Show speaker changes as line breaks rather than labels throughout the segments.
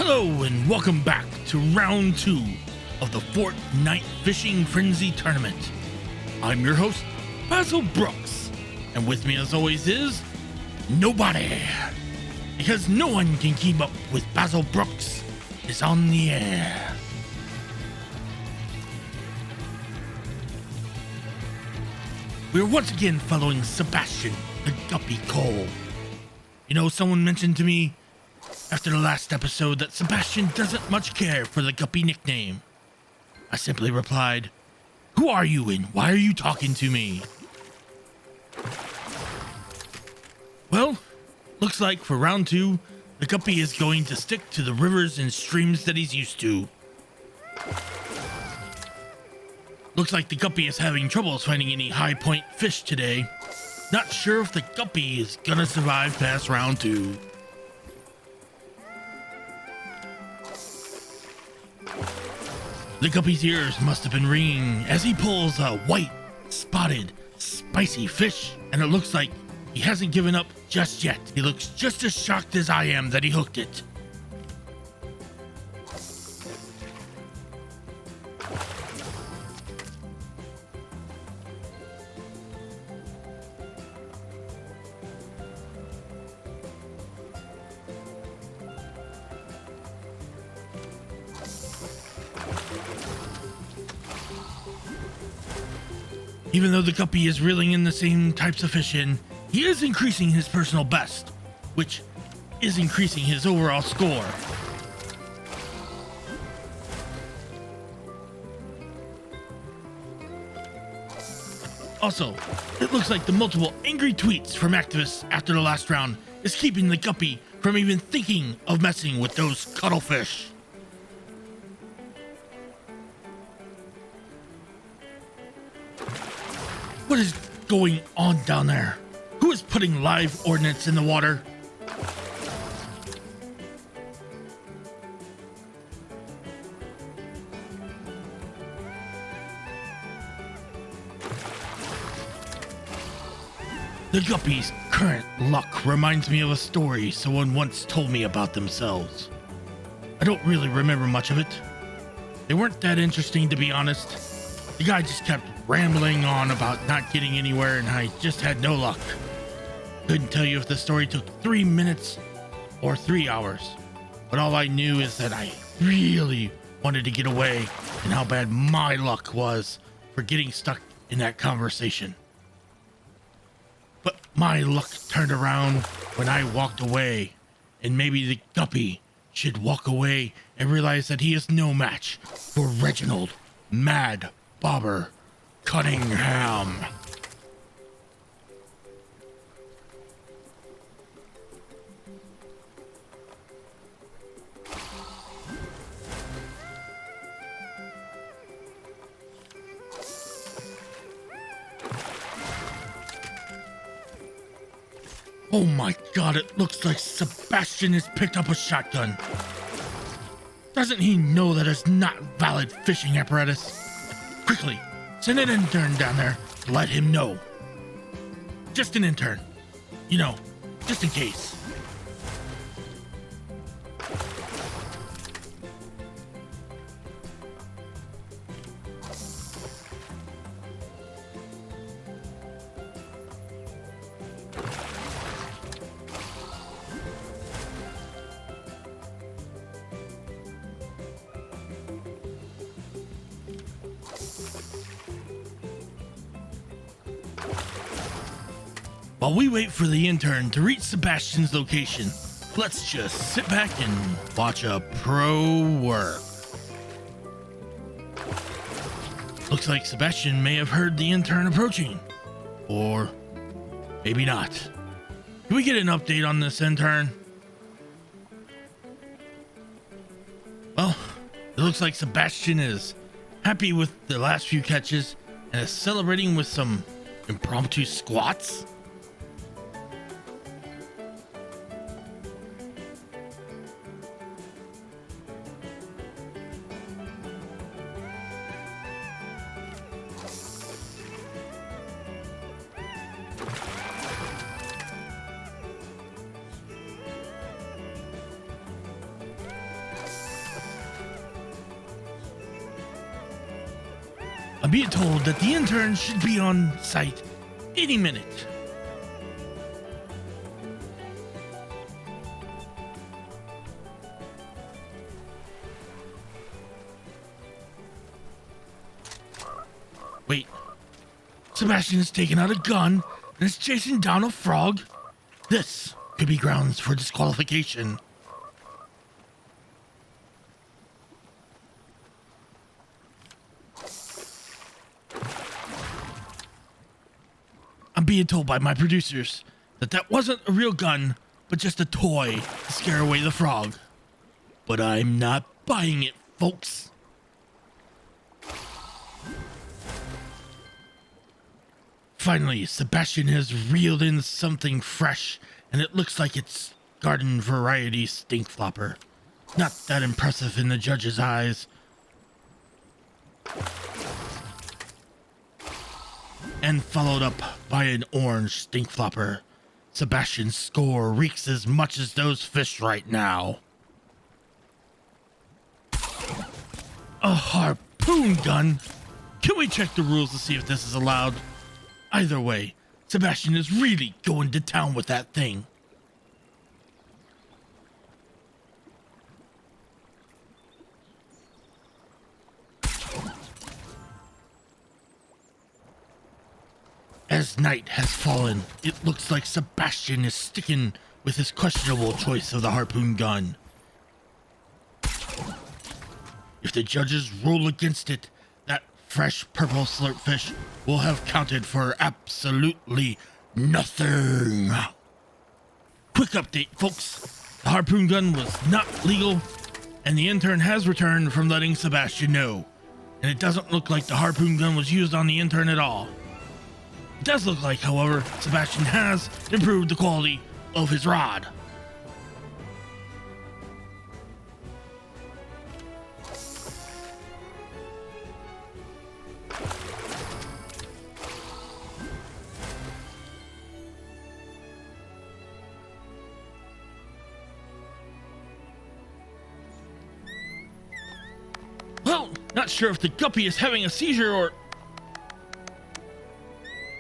Hello and welcome back to round 2 of the Fortnite Fishing Frenzy Tournament. I'm your host, Basil Brooks, and with me as always is nobody, because no one can keep up with Basil Brooks is on the air. We're once again following Sebastian, the Guppy Cole. You know, someone mentioned to me after the last episode that Sebastian doesn't much care for the Guppy nickname. I simply replied, "Who are you and why are you talking to me?" Well, looks like for round 2, the Guppy is going to stick to the rivers and streams that he's used to. Looks like the Guppy is having troubles finding any high point fish today. Not sure if the Guppy is gonna survive past round 2. The Guppy's ears must have been ringing as he pulls a white, spotted, spicy fish, and it looks like he hasn't given up just yet. He looks just as shocked as I am that he hooked it. Even though the Guppy is reeling in the same types of fish in, he is increasing his personal best, which is increasing his overall score. Also, it looks like the multiple angry tweets from activists after the last round is keeping the Guppy from even thinking of messing with those cuttlefish. What is going on down there? Who is putting live ordnance in the water? The Guppy's current luck reminds me of a story someone once told me about themselves. I don't really remember much of it. They weren't that interesting, to be honest. The guy just kept rambling on about not getting anywhere, and I just had no luck. Couldn't tell you if the story took 3 minutes or 3 hours, but all I knew is that I really wanted to get away and how bad my luck was for getting stuck in that conversation. But my luck turned around when I walked away, and maybe the Guppy should walk away and realize that he is no match for Reginald Mad Bobber Cunningham. Oh my God, it looks like Sebastian has picked up a shotgun. Doesn't he know that it's not valid fishing apparatus? Quickly, send an intern down there to let him know. Just an intern. You know, just in case. While we wait for the intern to reach Sebastian's location, let's just sit back and watch a pro work. Looks like Sebastian may have heard the intern approaching. Or maybe not. Can we get an update on this intern? Well, it looks like Sebastian is happy with the last few catches and is celebrating with some impromptu squats. I'm being told that the intern should be on site any minute. Wait, Sebastian has taken out a gun and is chasing down a frog? This could be grounds for disqualification. I'm being told by my producers that that wasn't a real gun, but just a toy to scare away the frog. But I'm not buying it, folks. Finally, Sebastian has reeled in something fresh, and it looks like it's garden variety stink flopper. Not that impressive in the judge's eyes. And followed up by an orange stink flopper. Sebastian's score reeks as much as those fish right now. A harpoon gun? Can we check the rules to see if this is allowed? Either way, Sebastian is really going to town with that thing. As night has fallen, it looks like Sebastian is sticking with his questionable choice of the harpoon gun. If the judges rule against it, that fresh purple slurpfish will have counted for absolutely nothing. Quick update, folks. The harpoon gun was not legal, and the intern has returned from letting Sebastian know. And it doesn't look like the harpoon gun was used on the intern at all. It does look like, however, Sebastian has improved the quality of his rod. Well, not sure if the Guppy is having a seizure or...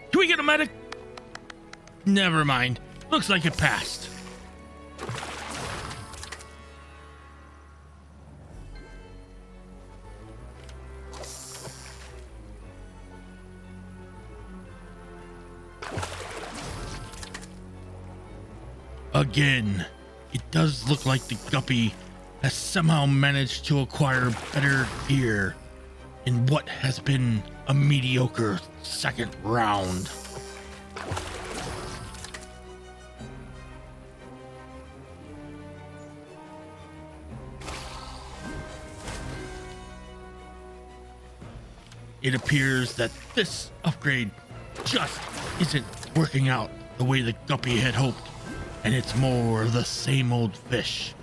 Can we get a medic? Never mind. Looks like it passed. Again, it does look like the Guppy has somehow managed to acquire better gear in what has been a mediocre second round. It appears that this upgrade just isn't working out the way the Guppy had hoped, and it's more of the same old fish.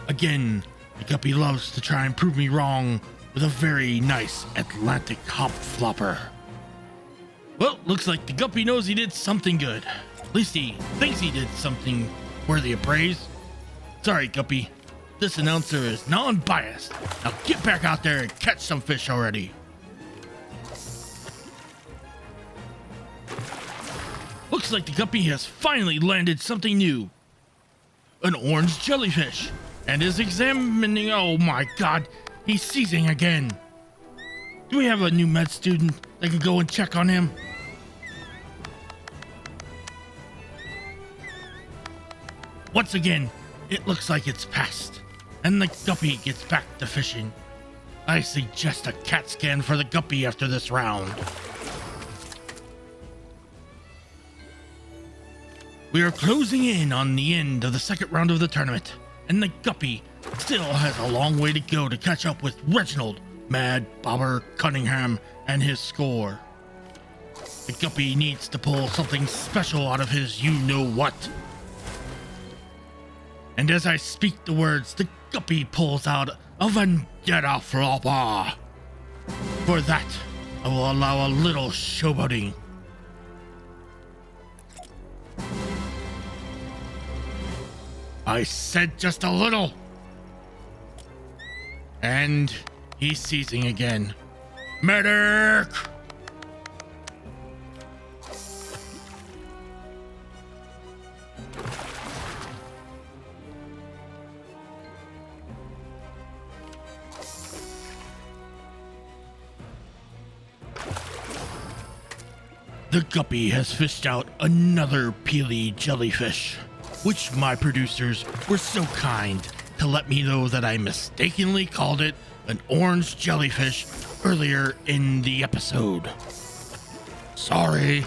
Again, the Guppy loves to try and prove me wrong with a very nice Atlantic hop flopper. Well, looks like the Guppy knows he did something good. At least he thinks he did something worthy of praise. Sorry, Guppy. This announcer is non-biased. Now get back out there and catch some fish already. Looks like the Guppy has finally landed something new. An orange jellyfish. And is examining... Oh my god, he's seizing again. Do we have a new med student that can go and check on him? Once again, it looks like it's passed, and the Guppy gets back to fishing. I suggest a CAT scan for the Guppy after this round. We are closing in on the end of the second round of the tournament, and the Guppy still has a long way to go to catch up with Reginald, Mad Bobber Cunningham, and his score. The Guppy needs to pull something special out of his you-know-what. And as I speak the words, the Guppy pulls out a vendetta flopper. For that, I will allow a little showboating. I said just a little. And he's seizing again. Medic! The Guppy has fished out another peely jellyfish, which my producers were so kind to let me know that I mistakenly called it an orange jellyfish earlier in the episode. Sorry.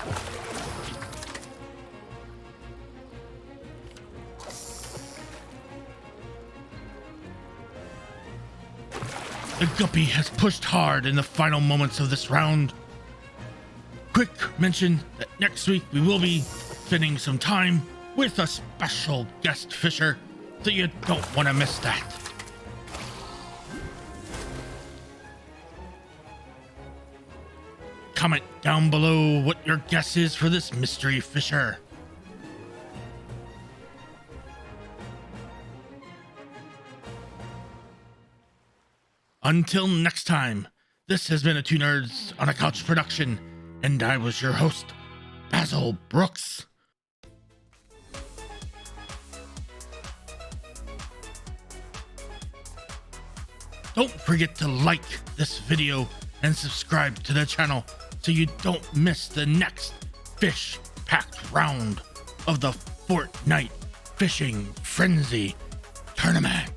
The Guppy has pushed hard in the final moments of this round. Quick mention that next week we will be spending some time with a special guest fisher, so you don't want to miss that. Comment down below what your guess is for this mystery fisher. Until next time, this has been a Two Nerds on a Couch production, and I was your host, Basil Brooks. Don't forget to like this video and subscribe to the channel so you don't miss the next fish-packed round of the Fortnite Fishing Frenzy Tournament.